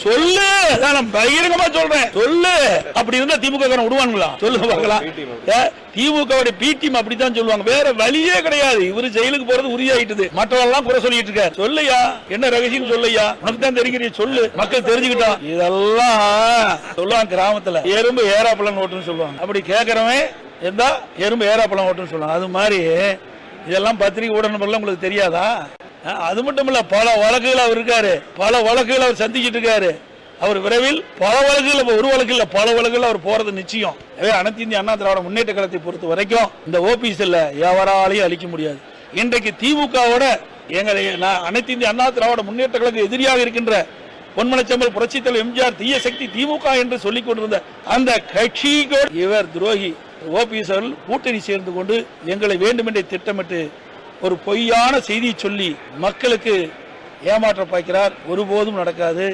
சொல்லு, நான் பகிரங்கமா சொல்றேன், சொல்லு. அப்படி இருந்தா திமுக விடுவானுங்களா? சொல்லுங்க பார்க்கலாம். திமுக பி டீம் அப்படித்தான் சொல்லுவாங்க, வேற வழியே கிடையாது. இவரு ஜெயிலுக்கு போறது உறுதியாயிட்டது, மற்றவெல்லாம் குறை சொல்லிட்டு இருக்காரு. சொல்லையா, என்ன ரகசியம் சொல்லையா, உனக்கு தான் தெரிகிறீ, சொல்லு, மக்கள் தெரிஞ்சுக்கிட்டோம். இதெல்லாம் சொல்லுவாங்க கிராமத்துல, எறும்பு ஏறாப்பழம் ஓட்டுன்னு சொல்லுவாங்க. அப்படி கேட்கறவன் இருந்தா எறும்பு ஏறாப்பழம் ஓட்டுன்னு சொல்லுவாங்க. அது மாதிரி இதெல்லாம் பத்திரிகை ஊடகம் உங்களுக்கு தெரியாதா? அது மட்டும் இல்ல, பல வழக்குகள் அவர் இருக்காரு, பல வழக்குகள் அவர் சந்திச்சுட்டு இருக்காரு. அவர் விரைவில் பல வழக்குகள், ஒரு வழக்கு இல்ல பல வழக்குகள் அவர் போறது நிச்சயம். அனைத்து இந்திய அண்ணா திராவிட முன்னேற்ற கழகத்தை பொறுத்த வரைக்கும் இந்த ஓபிஎஸ்ல எவராலையும் அழிக்க முடியாது. இன்றைக்கு திமுகவோட எங்களை அனைத்து இந்திய அண்ணா திராவிட முன்னேற்ற கழக எதிரியாக இருக்கின்ற பொன்மனச்செம்மல் புரட்சி தலைவர் எம்ஜிஆர் தீய சக்தி திமுக என்று சொல்லிக் கொண்டிருந்த அந்த கட்சிக்கு இவர் துரோகி ஓபிஎஸ் அவர்கள் கூட்டணி சேர்ந்து கொண்டு எங்களை வேண்டுமென்றே திட்டமிட்டு ஒரு பொய்யான செய்தியை சொல்லி மக்களுக்கு ஏமாற்ற பார்க்கிறார். ஒருபோதும் நடக்காது.